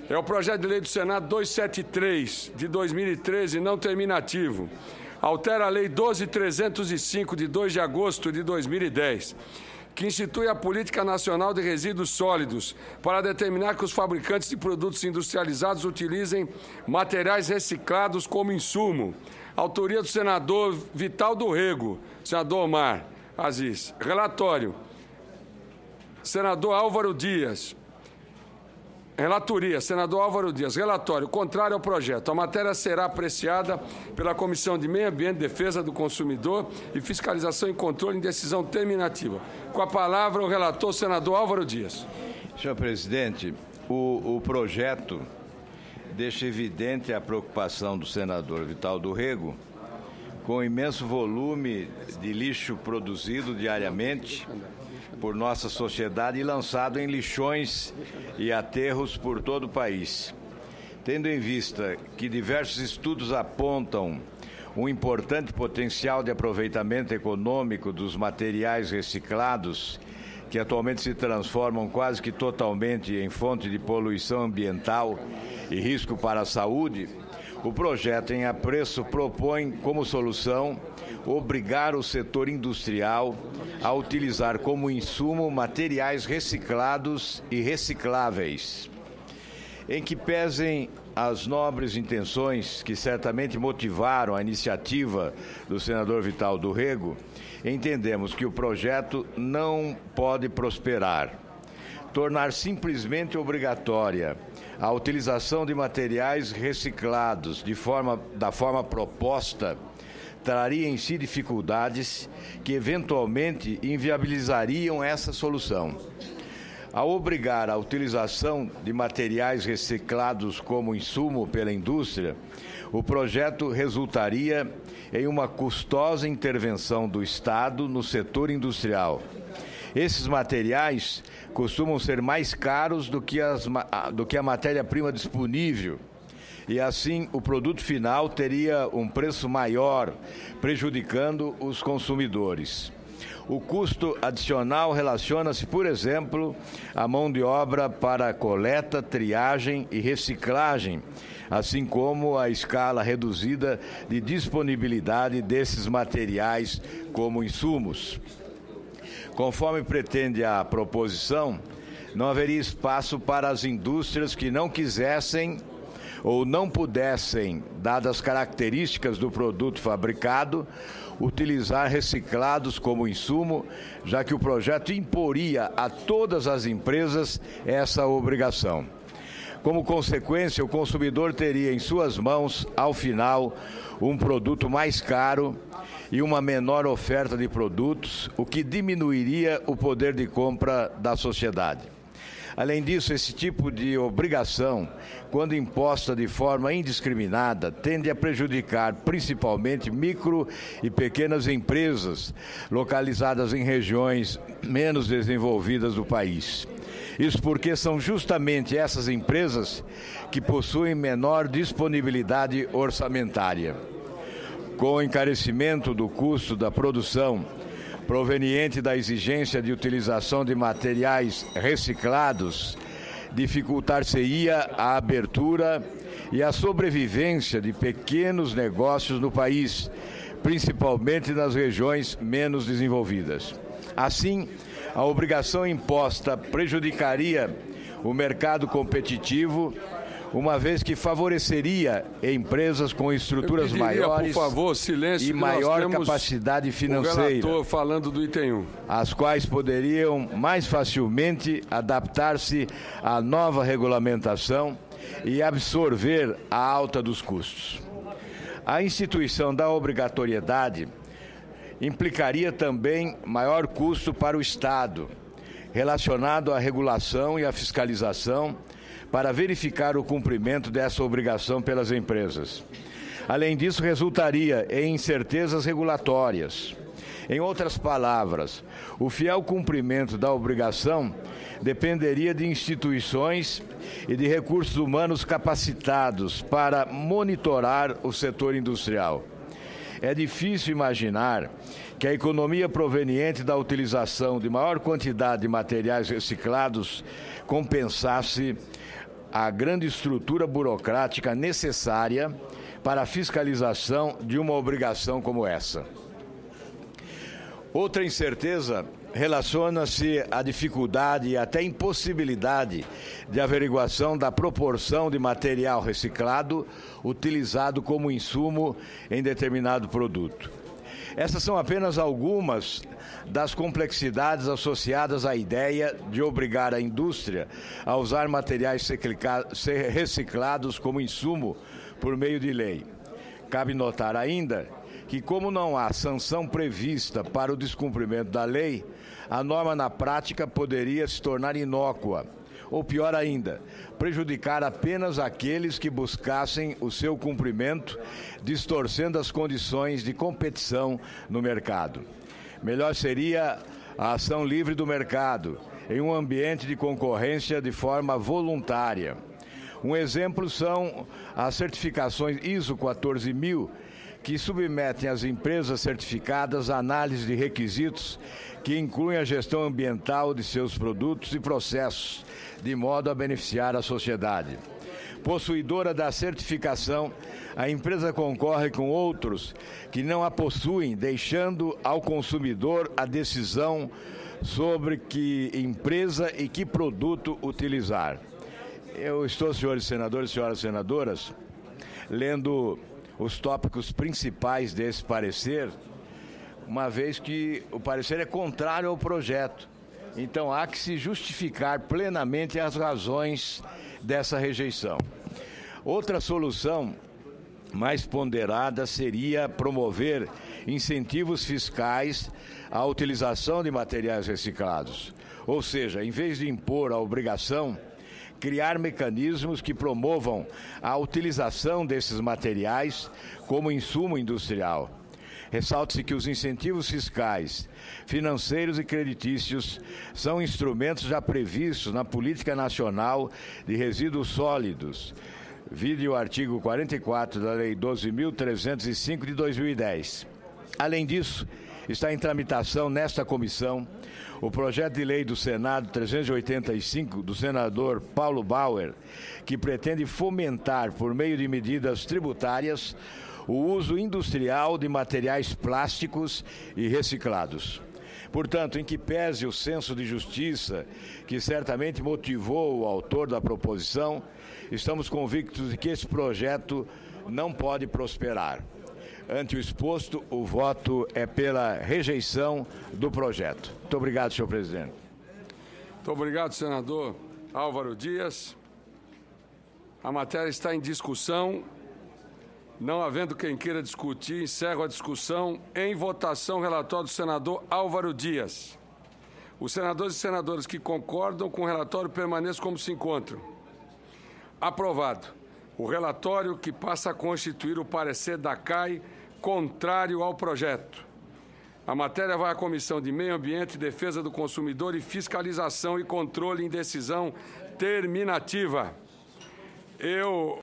É o projeto de lei do Senado 273, de 2013, não terminativo. Altera a Lei 12.305, de 2 de agosto de 2010, que institui a Política Nacional de Resíduos Sólidos para determinar que os fabricantes de produtos industrializados utilizem materiais reciclados como insumo. Autoria do senador Vital do Rego, senador Omar Aziz. Relatório, senador Álvaro Dias. Relatoria, senador Álvaro Dias. Relatório, contrário ao projeto. A matéria será apreciada pela Comissão de Meio Ambiente, Defesa do Consumidor e Fiscalização e Controle em decisão terminativa. Com a palavra, o relator, senador Álvaro Dias. Senhor presidente, o projeto deixa evidente a preocupação do senador Vital do Rego com o imenso volume de lixo produzido diariamente por nossa sociedade e lançado em lixões e aterros por todo o país. Tendo em vista que diversos estudos apontam um importante potencial de aproveitamento econômico dos materiais reciclados, que atualmente se transformam quase que totalmente em fonte de poluição ambiental e risco para a saúde, o projeto em apreço propõe como solução obrigar o setor industrial a utilizar como insumo materiais reciclados e recicláveis. Em que pesem as nobres intenções que certamente motivaram a iniciativa do senador Vital do Rego, entendemos que o projeto não pode prosperar. Tornar simplesmente obrigatória a utilização de materiais reciclados da forma proposta traria em si dificuldades que eventualmente inviabilizariam essa solução. Ao obrigar a utilização de materiais reciclados como insumo pela indústria, o projeto resultaria em uma custosa intervenção do Estado no setor industrial. Esses materiais costumam ser mais caros do que a matéria-prima disponível, e assim o produto final teria um preço maior, prejudicando os consumidores. O custo adicional relaciona-se, por exemplo, à mão de obra para coleta, triagem e reciclagem, assim como a escala reduzida de disponibilidade desses materiais como insumos. Conforme pretende a proposição, não haveria espaço para as indústrias que não quisessem ou não pudessem, dadas as características do produto fabricado, utilizar reciclados como insumo, já que o projeto imporia a todas as empresas essa obrigação. Como consequência, o consumidor teria em suas mãos, ao final, um produto mais caro e uma menor oferta de produtos, o que diminuiria o poder de compra da sociedade. Além disso, esse tipo de obrigação, quando imposta de forma indiscriminada, tende a prejudicar principalmente micro e pequenas empresas localizadas em regiões menos desenvolvidas do país. Isso porque são justamente essas empresas que possuem menor disponibilidade orçamentária. Com o encarecimento do custo da produção, proveniente da exigência de utilização de materiais reciclados, dificultar-se-ia a abertura e a sobrevivência de pequenos negócios no país, principalmente nas regiões menos desenvolvidas. Assim, a obrigação imposta prejudicaria o mercado competitivo, uma vez que favoreceria empresas com estruturas maiores, por favor, silêncio, e maior capacidade financeira, o relator falando do item 1, as quais poderiam mais facilmente adaptar-se à nova regulamentação e absorver a alta dos custos. A instituição da obrigatoriedade implicaria também maior custo para o Estado, relacionado à regulação e à fiscalização, para verificar o cumprimento dessa obrigação pelas empresas. Além disso, resultaria em incertezas regulatórias. Em outras palavras, o fiel cumprimento da obrigação dependeria de instituições e de recursos humanos capacitados para monitorar o setor industrial. É difícil imaginar que a economia proveniente da utilização de maior quantidade de materiais reciclados compensasse a grande estrutura burocrática necessária para a fiscalização de uma obrigação como essa. Outra incerteza relaciona-se à dificuldade e até impossibilidade de averiguação da proporção de material reciclado utilizado como insumo em determinado produto. Essas são apenas algumas das complexidades associadas à ideia de obrigar a indústria a usar materiais reciclados como insumo por meio de lei. Cabe notar ainda que, como não há sanção prevista para o descumprimento da lei, a norma na prática poderia se tornar inócua, ou pior ainda, prejudicar apenas aqueles que buscassem o seu cumprimento, distorcendo as condições de competição no mercado. Melhor seria a ação livre do mercado, em um ambiente de concorrência de forma voluntária. Um exemplo são as certificações ISO 14000, que submetem as empresas certificadas à análise de requisitos que incluem a gestão ambiental de seus produtos e processos, de modo a beneficiar a sociedade. Possuidora da certificação, a empresa concorre com outros que não a possuem, deixando ao consumidor a decisão sobre que empresa e que produto utilizar. Eu estou, senhores senadores e senhoras senadoras, lendo os tópicos principais desse parecer, uma vez que o parecer é contrário ao projeto. Então, há que se justificar plenamente as razões dessa rejeição. Outra solução mais ponderada seria promover incentivos fiscais à utilização de materiais reciclados. Ou seja, em vez de impor a obrigação, criar mecanismos que promovam a utilização desses materiais como insumo industrial. Ressalte-se que os incentivos fiscais, financeiros e creditícios são instrumentos já previstos na Política Nacional de Resíduos Sólidos, vide o artigo 44 da Lei 12.305 de 2010. Além disso, está em tramitação nesta comissão o projeto de lei do Senado 385 do senador Paulo Bauer, que pretende fomentar, por meio de medidas tributárias, o uso industrial de materiais plásticos e reciclados. Portanto, em que pese o senso de justiça que certamente motivou o autor da proposição, estamos convictos de que esse projeto não pode prosperar. Ante o exposto, o voto é pela rejeição do projeto. Muito obrigado, senhor presidente. Muito obrigado, senador Álvaro Dias. A matéria está em discussão. Não havendo quem queira discutir, encerro a discussão. Em votação, relatório do senador Álvaro Dias. Os senadores e senadoras que concordam com o relatório permaneçam como se encontram. Aprovado. O relatório que passa a constituir o parecer da CAI contrário ao projeto. A matéria vai à Comissão de Meio Ambiente, Defesa do Consumidor e Fiscalização e Controle em decisão terminativa.